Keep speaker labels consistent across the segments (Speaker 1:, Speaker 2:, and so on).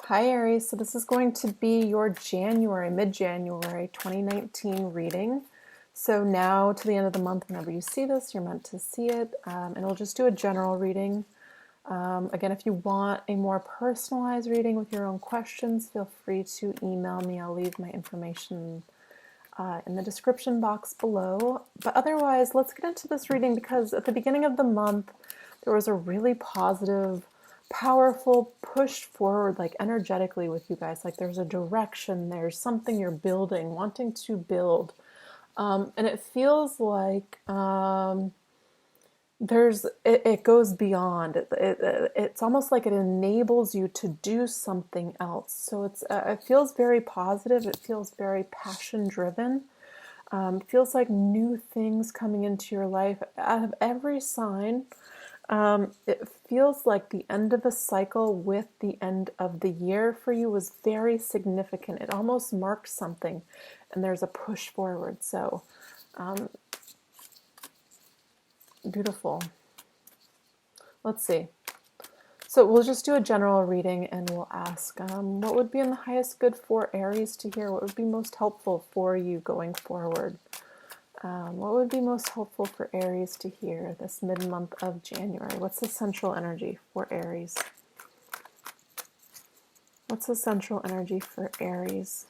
Speaker 1: Hi Aries, so this is going to be your January, mid-January 2019 reading. So now to the end of the month, whenever you see this, you're meant to see it, and we'll just do a general reading. Again, if you want a more personalized reading with your own questions, feel free to email me. I'll leave my information in the description box below. But otherwise, let's get into this reading because at the beginning of the month, there was a really positive, powerful push forward, like energetically with you guys. Like there's a direction, there's something you're building, wanting to build. And it feels like it goes beyond. It's almost like it enables you to do something else. So it feels very positive. It feels very passion driven. It feels like new things coming into your life. Out of every sign, it feels like the end of a cycle with the end of the year for you was very significant. It almost marks something, and there's a push forward. So, beautiful. Let's see. So we'll just do a general reading, and we'll ask, what would be in the highest good for Aries to hear? What would be most helpful for you going forward? What would be most helpful for Aries to hear this mid-month of January? What's the central energy for Aries? What's the central energy for Aries?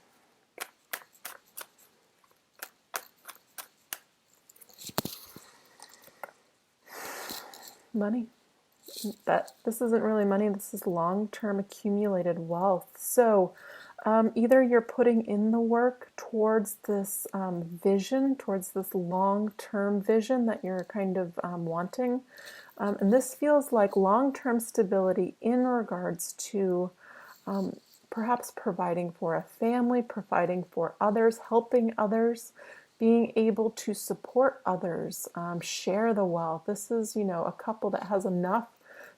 Speaker 1: Money. This isn't really money. This is long-term accumulated wealth. So either you're putting in the work towards this vision, towards this long-term vision that you're kind of wanting. And this feels like long-term stability in regards to perhaps providing for a family, providing for others, helping others, being able to support others, share the wealth. This is, a couple that has enough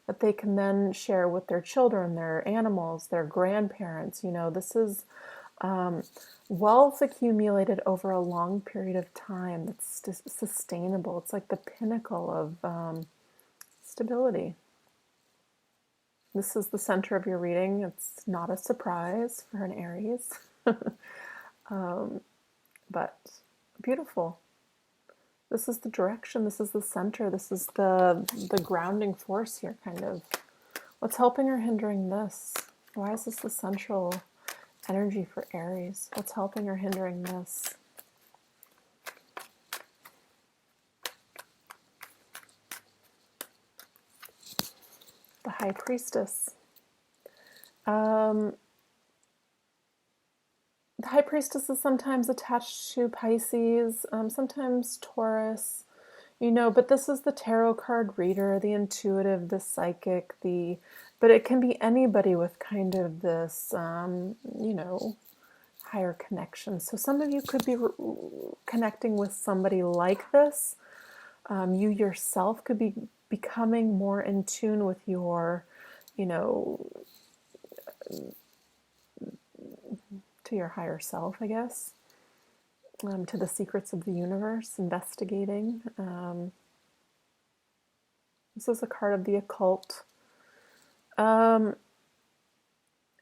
Speaker 1: that they can then share with their children, their animals, their grandparents. This is wealth accumulated over a long period of time that's sustainable. It's like the pinnacle of stability. This is the center of your reading. It's not a surprise for an Aries, but beautiful. This is the direction, this is the center, this is the grounding force here, kind of. What's helping or hindering this? Why is this the central energy for Aries? What's helping or hindering this? The High Priestess. The High Priestess is sometimes attached to Pisces, sometimes Taurus, but this is the tarot card reader, the intuitive, the psychic, but it can be anybody with kind of this, higher connection. So some of you could be connecting with somebody like this. You yourself could be becoming more in tune with your, to your higher self, I guess, to the secrets of the universe, investigating. This is a card of the occult.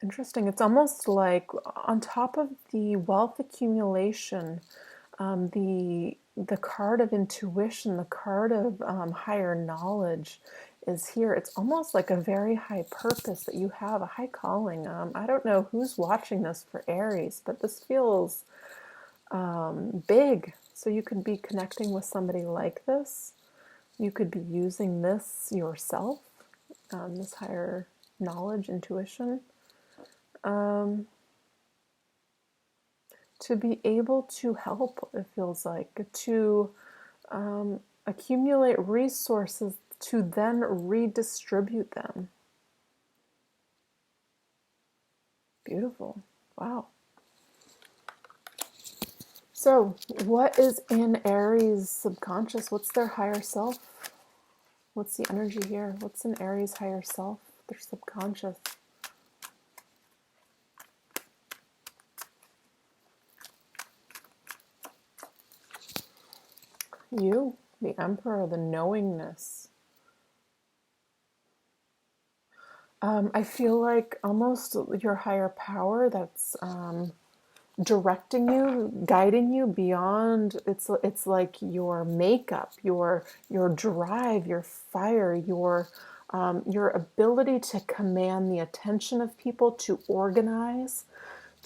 Speaker 1: Interesting. It's almost like on top of the wealth accumulation, the card of intuition, the card of higher knowledge is here. It's almost like a very high purpose that you have, a high calling. I don't know who's watching this for Aries, but this feels big. So you could be connecting with somebody like this. You could be using this yourself, this higher knowledge, intuition, to be able to help, it feels like, to accumulate resources to then redistribute them. Beautiful. Wow. So, what is in Aries' subconscious? What's their higher self? What's the energy here? What's in Aries' higher self? Their subconscious. You, the Emperor, the knowingness. I feel like almost your higher power that's directing you, guiding you beyond. It's like your makeup, your drive, your fire, your ability to command the attention of people, to organize,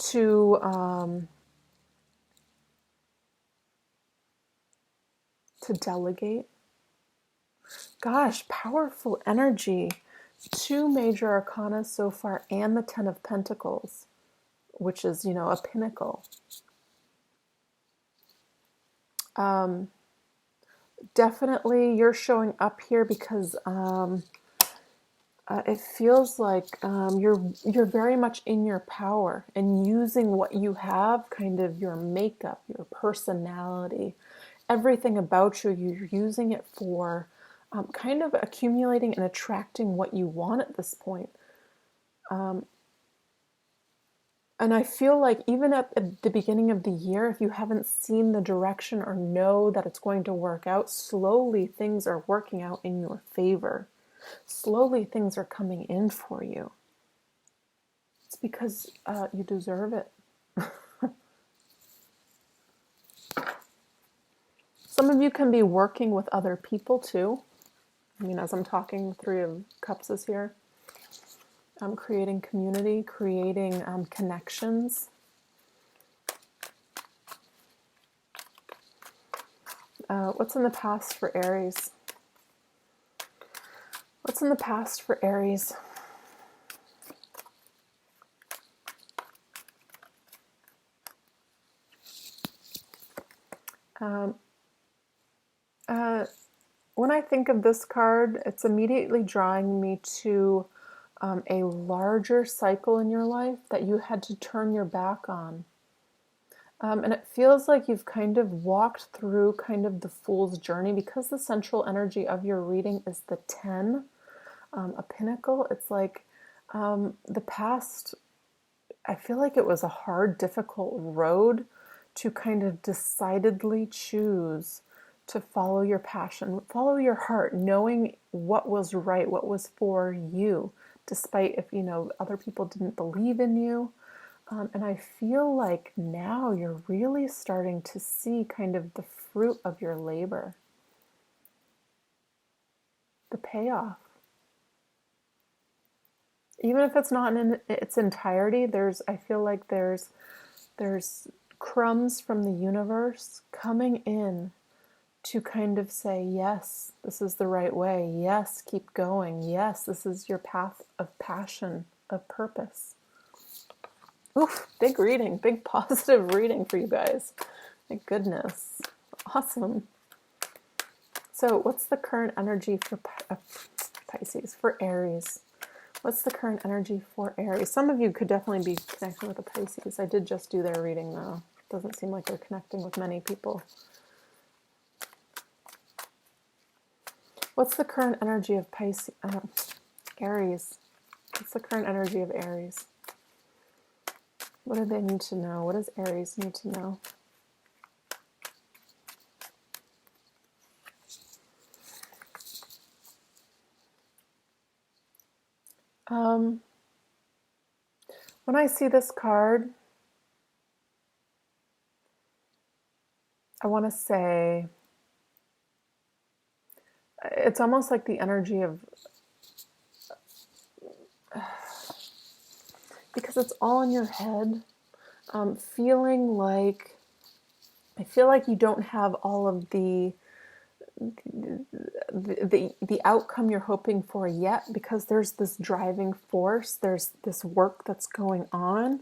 Speaker 1: to delegate. Gosh, powerful energy. Two major arcana so far, and the Ten of Pentacles, which is, a pinnacle. Definitely you're showing up here because it feels like you're very much in your power and using what you have, kind of your makeup, your personality, everything about you. You're using it for kind of accumulating and attracting what you want at this point. And I feel like even at the beginning of the year, if you haven't seen the direction or know that it's going to work out, slowly things are working out in your favor. Slowly things are coming in for you. It's because you deserve it. Some of you can be working with other people too. I mean, as I'm talking, Three of Cups is here. Creating community, creating connections. What's in the past for Aries? What's in the past for Aries? When I think of this card, it's immediately drawing me to a larger cycle in your life that you had to turn your back on. And it feels like you've kind of walked through kind of the fool's journey, because the central energy of your reading is the 10, a pinnacle. It's like the past, I feel like it was a hard, difficult road to kind of decidedly choose to follow your passion, follow your heart, knowing what was right, what was for you, despite if, other people didn't believe in you. And I feel like now you're really starting to see kind of the fruit of your labor, the payoff. Even if it's not in its entirety, I feel like there's crumbs from the universe coming in to kind of say, yes, this is the right way. Yes, keep going. Yes, this is your path of passion, of purpose. Oof, big reading, big positive reading for you guys. My goodness. Awesome. So what's the current energy for Pisces, for Aries? What's the current energy for Aries? Some of you could definitely be connecting with the Pisces. I did just do their reading, though. Doesn't seem like they're connecting with many people. What's the current energy of Aries? What's the current energy of Aries? What do they need to know? What does Aries need to know? When I see this card, I want to say it's almost like the energy of, because it's all in your head, feeling like, I feel like you don't have all of the outcome you're hoping for yet, because there's this driving force, there's this work that's going on,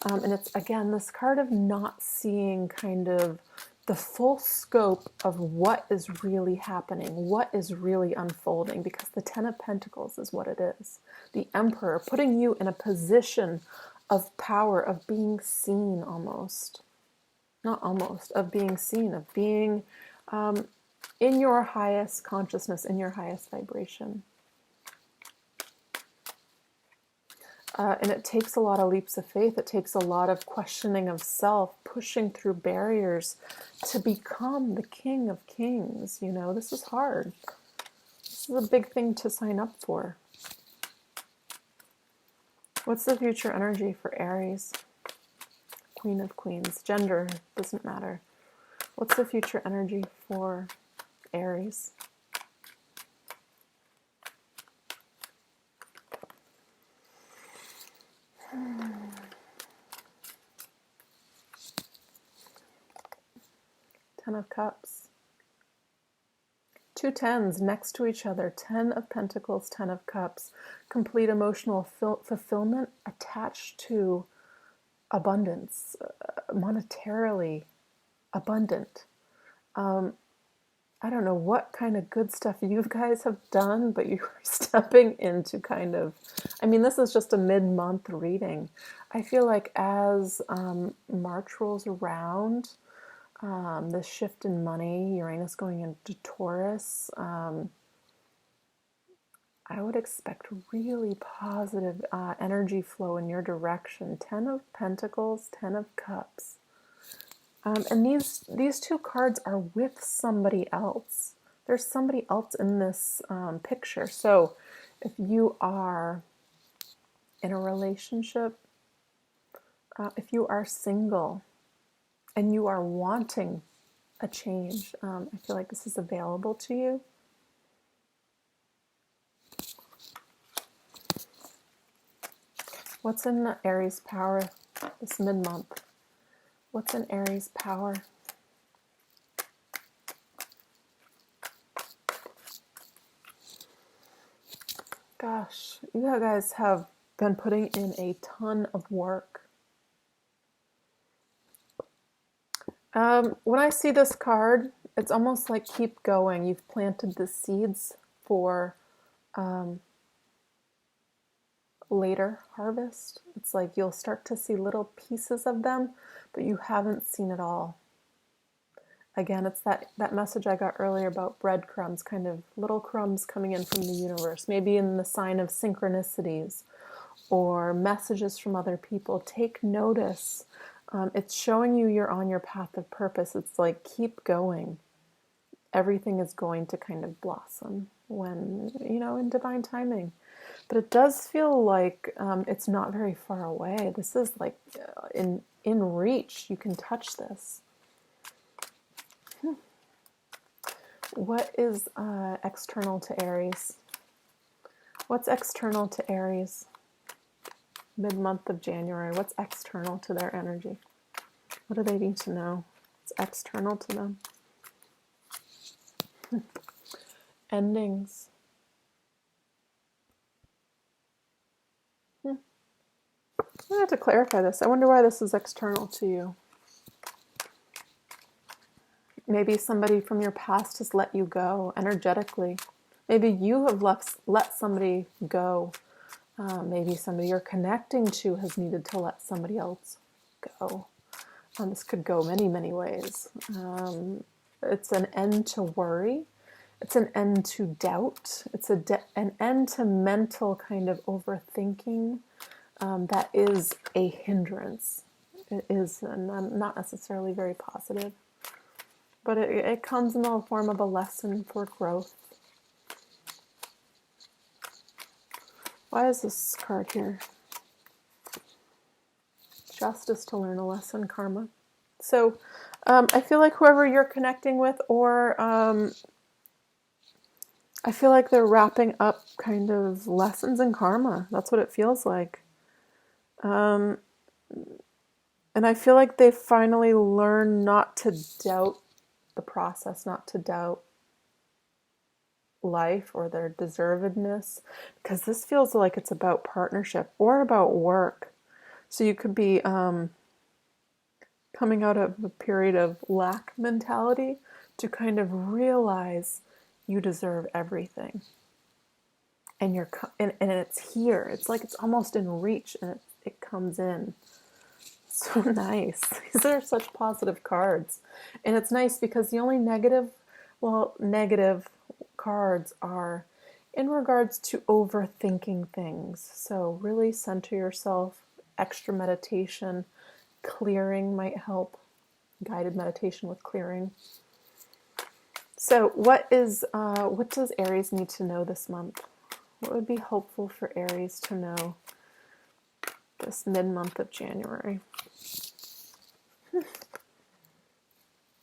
Speaker 1: and it's, again, this card of not seeing kind of the full scope of what is really happening, what is really unfolding, because the Ten of Pentacles is what it is. The Emperor, putting you in a position of power, of being seen almost. Not almost, of being seen, of being in your highest consciousness, in your highest vibration. And it takes a lot of leaps of faith. It takes a lot of questioning of self, pushing through barriers to become the King of Kings. This is hard. This is a big thing to sign up for. What's the future energy for Aries? Queen of Queens. Gender doesn't matter. What's the future energy for Aries? Ten of Cups. Two tens next to each other. 10 of Pentacles, 10 of Cups. Complete emotional fulfillment attached to abundance, monetarily abundant. I don't know what kind of good stuff you guys have done, but you're stepping into kind of, I mean, this is just a mid-month reading. I feel like as March rolls around, the shift in money, Uranus going into Taurus, I would expect really positive energy flow in your direction. 10 of Pentacles, 10 of Cups. And these two cards are with somebody else. There's somebody else in this picture. So if you are in a relationship, if you are single and you are wanting a change, I feel like this is available to you. What's in Aries power this mid-month? What's in Aries power? Gosh, you guys have been putting in a ton of work. When I see this card, it's almost like keep going. You've planted the seeds for later harvest. It's like you'll start to see little pieces of them, but you haven't seen it all. Again, it's that message I got earlier about breadcrumbs, kind of little crumbs coming in from the universe, maybe in the sign of synchronicities or messages from other people. Take notice. It's showing you you're on your path of purpose. It's like keep going. Everything is going to kind of blossom when, in divine timing. But it does feel like it's not very far away. This is like in reach. You can touch this. What is external to Aries? What's external to Aries? Mid-month of January. What's external to their energy? What do they need to know? It's external to them. Endings. I have to clarify this. I wonder why this is external to you. Maybe somebody from your past has let you go energetically. Maybe you have let somebody go. Maybe somebody you're connecting to has needed to let somebody else go. This could go many, many ways. It's an end to worry. It's an end to doubt. It's an end to mental kind of overthinking that is a hindrance. It is not necessarily very positive. But it comes in the form of a lesson for growth. Why is this card here? Justice to learn a lesson, karma. So I feel like whoever you're connecting with, or I feel like they're wrapping up kind of lessons in karma. That's what it feels like. And I feel like they finally learn not to doubt the process, not to doubt life or their deservedness, because this feels like it's about partnership or about work. So you could be coming out of a period of lack mentality to kind of realize you deserve everything, and and it's here. It's like it's almost in reach, and it comes in. So nice. These are such positive cards. And it's nice because the only negative cards are in regards to overthinking things. So really center yourself. Extra meditation, clearing might help. Guided meditation with clearing. So what does Aries need to know this month? What would be helpful for Aries to know? this mid-month of January.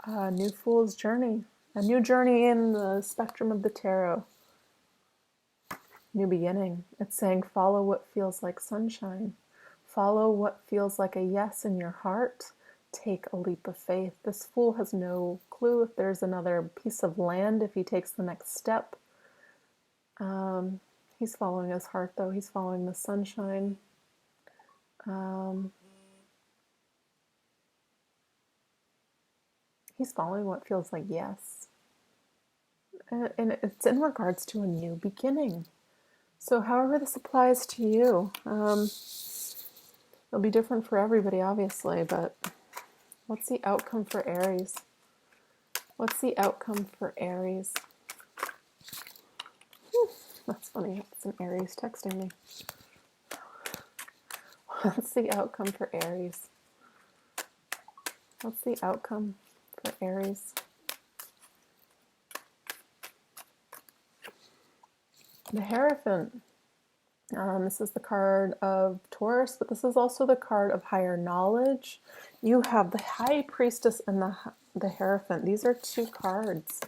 Speaker 1: A new fool's journey. A new journey in the spectrum of the tarot. New beginning. It's saying follow what feels like sunshine. Follow what feels like a yes in your heart. Take a leap of faith. This fool has no clue if there's another piece of land, if he takes the next step. He's following his heart, though. He's following the sunshine. He's following what feels like yes. And it's in regards to a new beginning. So however this applies to you, it'll be different for everybody, obviously, but what's the outcome for Aries? What's the outcome for Aries? That's funny. It's an Aries texting me. What's the outcome for Aries? What's the outcome for Aries? The Hierophant. This is the card of Taurus, but this is also the card of higher knowledge. You have the High Priestess and the Hierophant. These are two cards.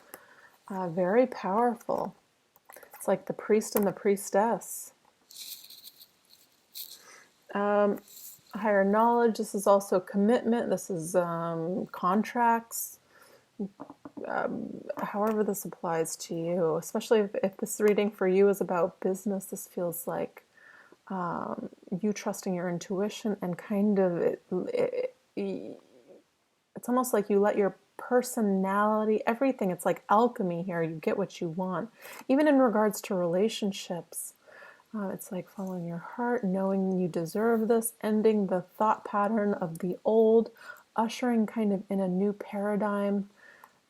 Speaker 1: Very powerful. It's like the priest and the priestess. Higher knowledge. This is also commitment. This is contracts. However this applies to you, especially if this reading for you is about business, this feels like you trusting your intuition and kind of it's almost like you let your personality, everything, it's like alchemy here. You get what you want. Even in regards to relationships, it's like following your heart, knowing you deserve this, ending the thought pattern of the old, ushering kind of in a new paradigm.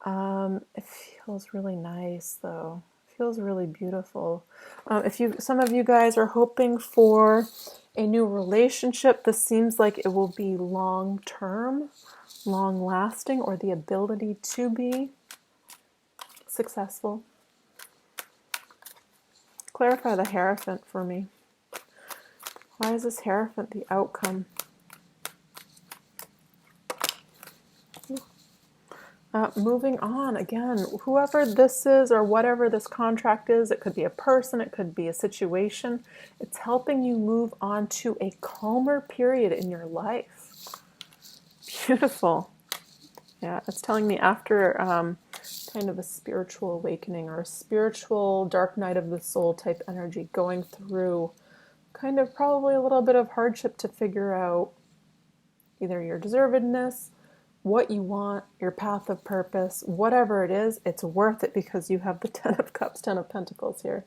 Speaker 1: It feels really nice, though. It feels really beautiful. Some of you guys are hoping for a new relationship, this seems like it will be long-term, long-lasting, or the ability to be successful. Clarify the Hierophant for me. Why is this Hierophant the outcome? Moving on, again, whoever this is or whatever this contract is, it could be a person, it could be a situation, it's helping you move on to a calmer period in your life. Beautiful. Yeah, it's telling me after kind of a spiritual awakening or a spiritual dark night of the soul type energy, going through kind of probably a little bit of hardship to figure out either your deservedness, what you want, your path of purpose, whatever it is, it's worth it because you have the 10 of Cups, 10 of Pentacles here.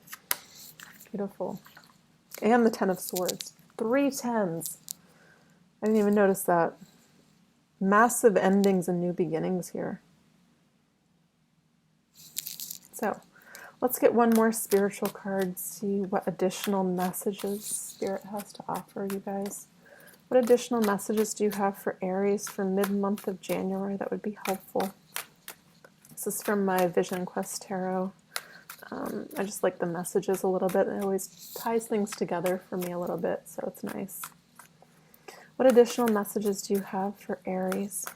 Speaker 1: Beautiful. And the 10 of Swords. 3 10s. I didn't even notice that. Massive endings and new beginnings here. So, let's get one more spiritual card, see what additional messages Spirit has to offer you guys. What additional messages do you have for Aries for mid-month of January that would be helpful? This is from my Vision Quest Tarot. I just like the messages a little bit. It always ties things together for me a little bit, so it's nice. What additional messages do you have for Aries?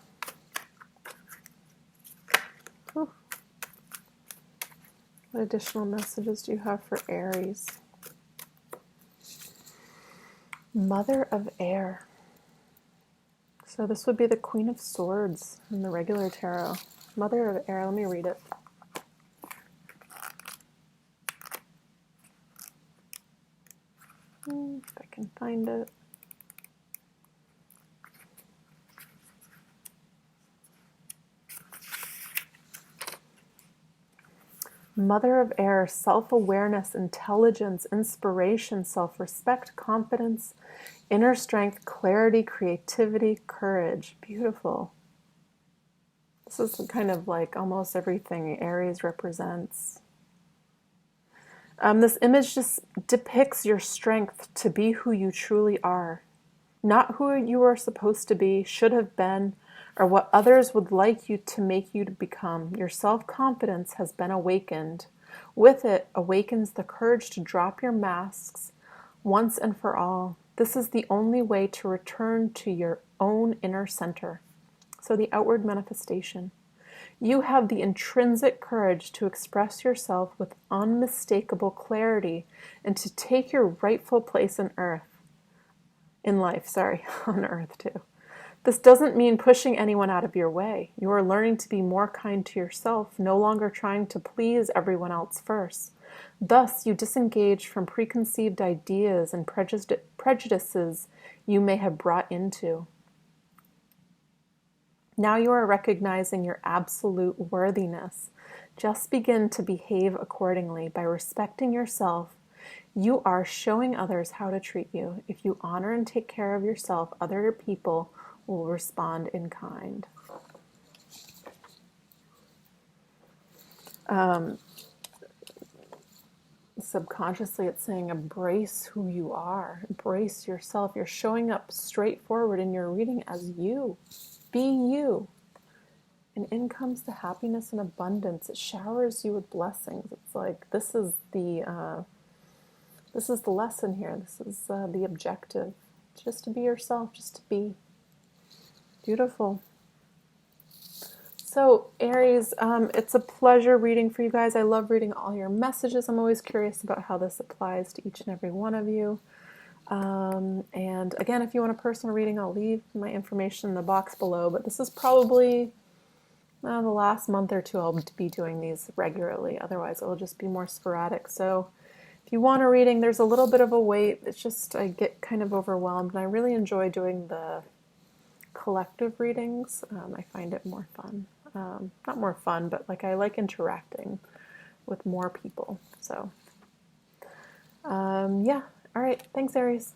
Speaker 1: What additional messages do you have for Aries? Mother of Air. So this would be the Queen of Swords in the regular tarot. Mother of Air, let me read it. If I can find it. Mother of Air, self-awareness, intelligence, inspiration, self-respect, confidence, inner strength, clarity, creativity, courage. Beautiful. This is kind of like almost everything Aries represents. This image just depicts your strength to be who you truly are. Not who you are supposed to be, should have been, or what others would like you to make you to become. Your self-confidence has been awakened. With it awakens the courage to drop your masks once and for all. This is the only way to return to your own inner center. So the outward manifestation. You have the intrinsic courage to express yourself with unmistakable clarity and to take your rightful place in life, on earth too. This doesn't mean pushing anyone out of your way. You are learning to be more kind to yourself, no longer trying to please everyone else first. Thus, you disengage from preconceived ideas and prejudices you may have brought into. Now you are recognizing your absolute worthiness. Just begin to behave accordingly by respecting yourself. You are showing others how to treat you. If you honor and take care of yourself, other people will respond in kind. Subconsciously, it's saying embrace who you are. Embrace yourself. You're showing up straightforward in your reading as you. Be you. And in comes the happiness and abundance. It showers you with blessings. It's like this is the lesson here. This is the objective. Just to be yourself, just to be. Beautiful. So Aries, it's a pleasure reading for you guys. I love reading all your messages. I'm always curious about how this applies to each and every one of you. And again, if you want a personal reading, I'll leave my information in the box below. But this is probably the last month or two I'll be doing these regularly. Otherwise, it'll just be more sporadic. So if you want a reading, there's a little bit of a wait. It's just I get kind of overwhelmed. And I really enjoy doing the collective readings. I find it more fun. Not more fun, but like I like interacting with more people. So yeah. All right. Thanks, Aries.